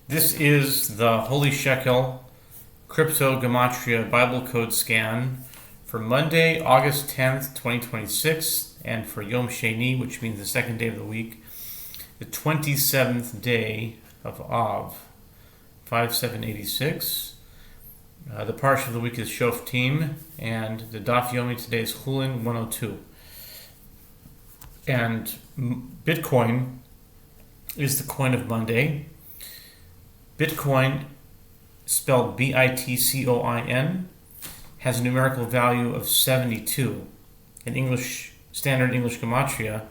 This is the Holy Shekel Crypto Gematria Bible Code Scan for Monday, August 10th, 2026, and for Yom Sheni, which means the second day of the week, the 27th day of Av, 5786. The Parshat of the week is Shoftim, and the Daf Yomi today is Chullin 102. And Bitcoin is the coin of Monday. Bitcoin, spelled Bitcoin, has a numerical value of 72 in standard English Gematria,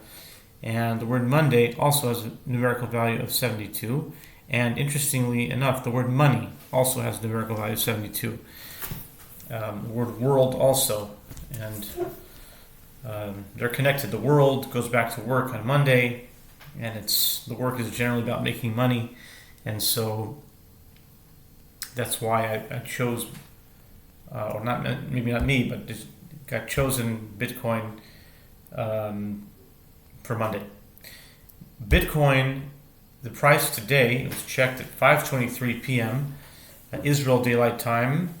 and the word Monday also has a numerical value of 72. And interestingly enough, the word money also has a numerical value of 72. The word world also, and they're connected. The world goes back to work on Monday, and the work is generally about making money, and so that's why I chose, or not maybe not me, but just got chosen Bitcoin for Monday. Bitcoin, the price today, it was checked at 5:23 p.m. Israel Daylight Time.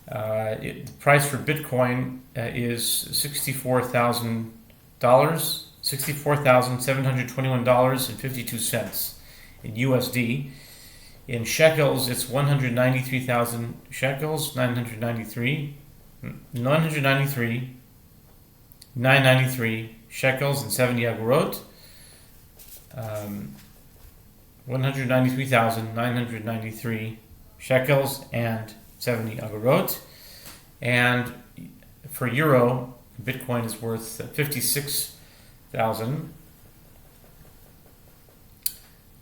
The price for Bitcoin is $64,000, $64,721.52 in USD. In shekels, it's 193,000 shekels, 993 shekels and 70 agorot. 193,993 shekels and 70 agorot. And for euro, Bitcoin is worth 56,000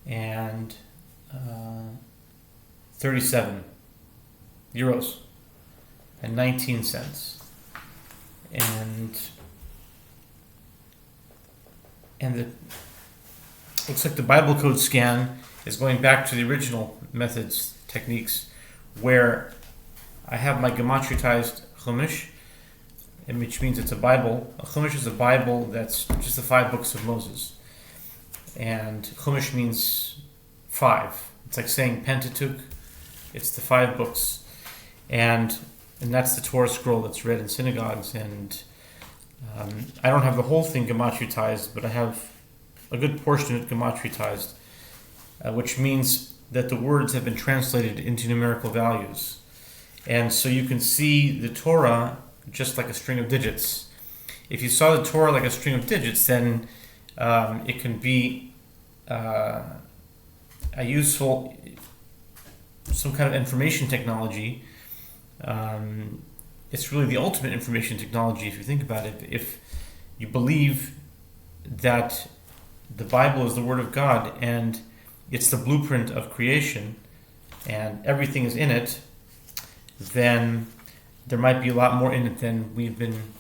and 37 euros and 19 cents. And looks like the Bible code scan is going back to the original methods, techniques, where I have my Gematria-tized Chumash, which means it's a Bible. A Chumash is a Bible that's just the 5 books of Moses. And Chumash means 5. It's like saying Pentateuch. It's the 5 books. And that's the Torah scroll that's read in synagogues. And I don't have the whole thing Gematria-tized, but I have a good portion of it Gematria-tized, which means that the words have been translated into numerical values. And so you can see the Torah just like a string of digits. If you saw the Torah like a string of digits, then it can be a useful, some kind of information technology. It's really the ultimate information technology if you think about it. If you believe that the Bible is the Word of God and it's the blueprint of creation and everything is in it, then there might be a lot more in it than we've been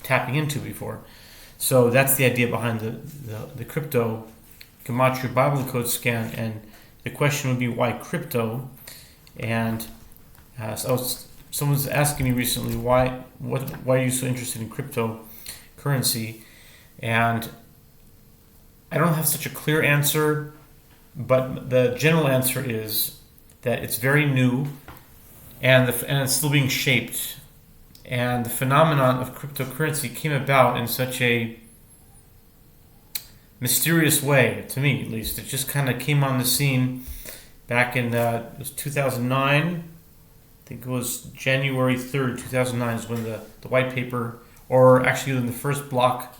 tapping into before. So that's the idea behind the crypto Gematria Bible code scan. And the question would be, why crypto? And someone's asking me recently, why are you so interested in cryptocurrency? And I don't have such a clear answer, but the general answer is that it's very new, and it's still being shaped. And the phenomenon of cryptocurrency came about in such a mysterious way, to me at least. It just kind of came on the scene back in it was 2009. I think it was January 3rd, 2009 is when the white paper, or actually when the first block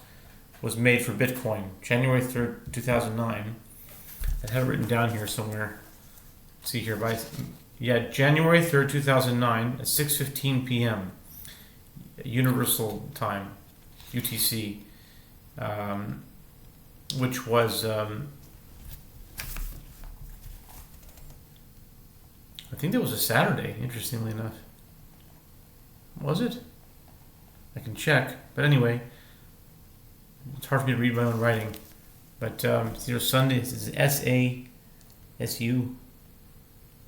was made for Bitcoin. January 3rd, 2009. I have it written down here somewhere. See here, January 3rd, 2009 at 6:15 p.m. Universal Time, UTC, which was, I think that was a Saturday, interestingly enough. Was it? I can check. But anyway, it's hard for me to read my own writing. But it's either Sunday, it's SASU.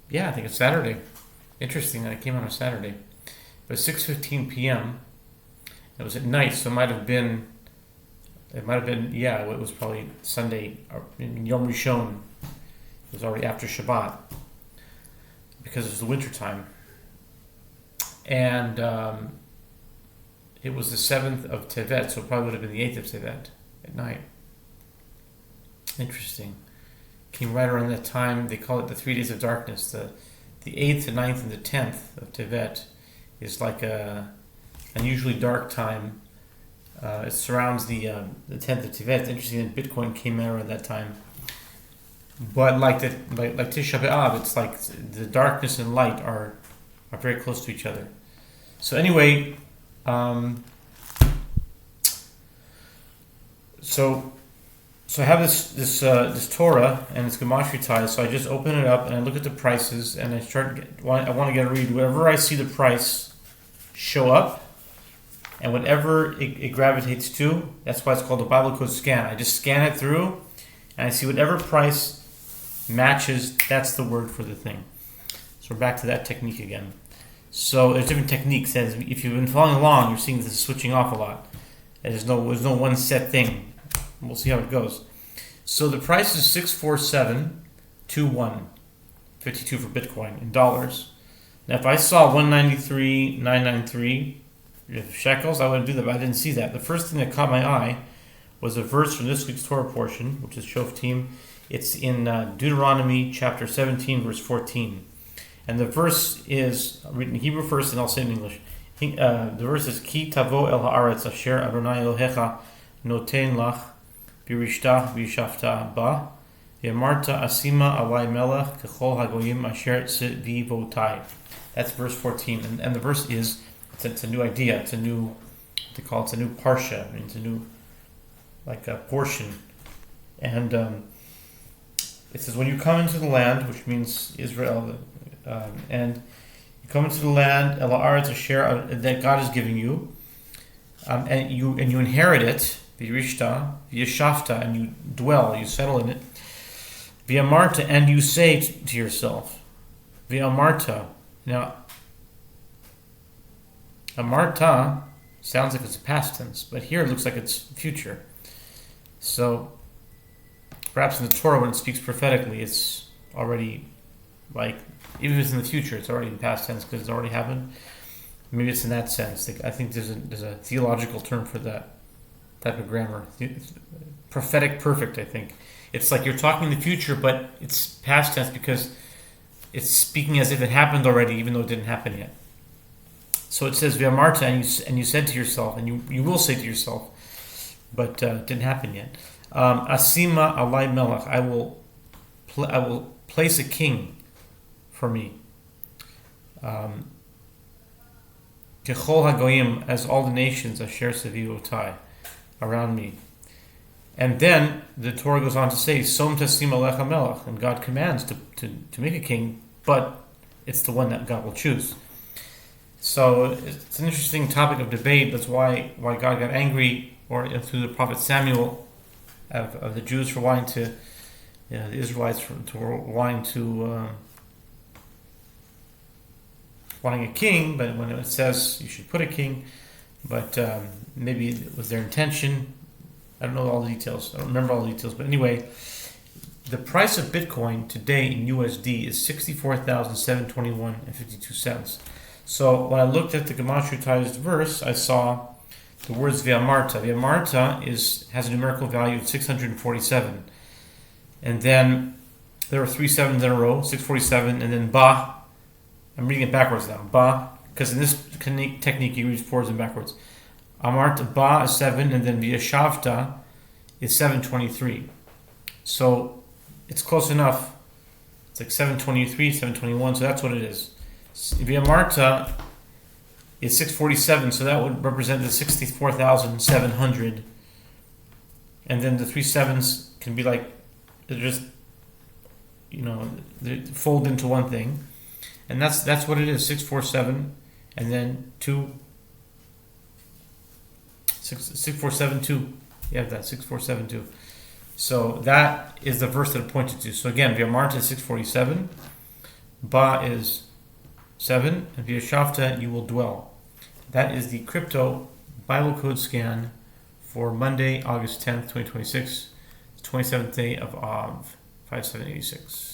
Yeah, I think it's Saturday. Interesting that it came on a Saturday. But 6:15 p.m. It was at night, so it might have been, yeah, it was probably Sunday, Yom Rishon, It was already after Shabbat because it was the winter time. And it was the 7th of Tevet, so it probably would have been the 8th of Tevet at night. Interesting. Came right around that time. They call it the 3 days of darkness. The 8th, the 9th, and the 10th of Tevet is like a unusually dark time. It surrounds the 10th of Tevet. It's interesting that Bitcoin came out around that time. But like Tisha B'Av, it's like the darkness and light are very close to each other. So anyway, so I have this Torah and it's Gematria-Time. So I just open it up and I look at the prices and I want to get a read. Wherever I see the price show up and whatever it gravitates to, that's why it's called the Bible code scan. I just scan it through and I see whatever price matches. That's the word for the thing. So we're back to that technique again. So there's different techniques. As if you've been following along, you're seeing this is switching off a lot. There's no one set thing. We'll see how it goes. So the price is 647.21.52 for Bitcoin in dollars. Now if I saw 193.993 shekels, I would do that, but I didn't see that. The first thing that caught my eye was a verse from this week's Torah portion, which is Shoftim. It's in Deuteronomy chapter 17, verse 14. And the verse is written in Hebrew first, and I'll say it in English. The verse is Ki tavo el haaretz asher Adonai Elohecha noten lach birishta v'yishafta ba v'amarta asima alai melech kechol hagoyim asher tzvivotai. That's verse 14. And the verse is, it's a new idea. It's a new, they call it's a new Parshat. I mean, it's a new, like a portion. And it says, when you come into the land, which means Israel, and you come into the land, El Haaretz Asher, that God is giving you, and you inherit it, V'yirishta, V'yishafta, and you dwell, you settle in it, V'amarta, and you say to yourself, V'amarta. Now, Amarta sounds like it's a past tense, but here it looks like it's future. So, perhaps in the Torah, when it speaks prophetically, it's already like, even if it's in the future, it's already in past tense because it's already happened. Maybe it's in that sense. I think there's a theological term for that type of grammar. Prophetic perfect, I think. It's like you're talking in the future, but it's past tense because it's speaking as if it happened already, even though it didn't happen yet. So it says, V'amarta, and you said to yourself, and you will say to yourself, but it didn't happen yet. Asima alai melech, I will place a king for me. Kechol hagoyim, as all the nations, asher sevivotai, around me. And then the Torah goes on to say, Som tasim alecha melech, and God commands to make a king, but it's the one that God will choose. So it's an interesting topic of debate. That's why God got angry, or through the prophet Samuel, of the Jews for wanting to, the Israelites wanting a king, but when it says you should put a king, but maybe it was their intention. I don't know all the details. I don't remember all the details, but anyway, the price of Bitcoin today in USD is $64,721.52. So when I looked at the Gematria-Time verse, I saw the words V'amarta. V'amarta has a numerical value of 647. And then there are 3 sevens in a row, 647, and then Ba. I'm reading it backwards now. Ba, because in this technique you read forwards and backwards. Amarta Ba is 7, and then V'yashavta is 723. So it's close enough. It's like 723, 721, so that's what it is. V'amarta is 647, so that would represent the 64,700. And then the 3 sevens can be like, they're just, they fold into one thing. And that's what it is, 647, and then 6472. You have that, 6472. So that is the verse that it pointed to. So again, V'amarta is 647, Ba is 7, and V'yashavta, you will dwell. That is the crypto Bible code scan for Monday, August 10th, 2026, the 27th day of Av, 5786.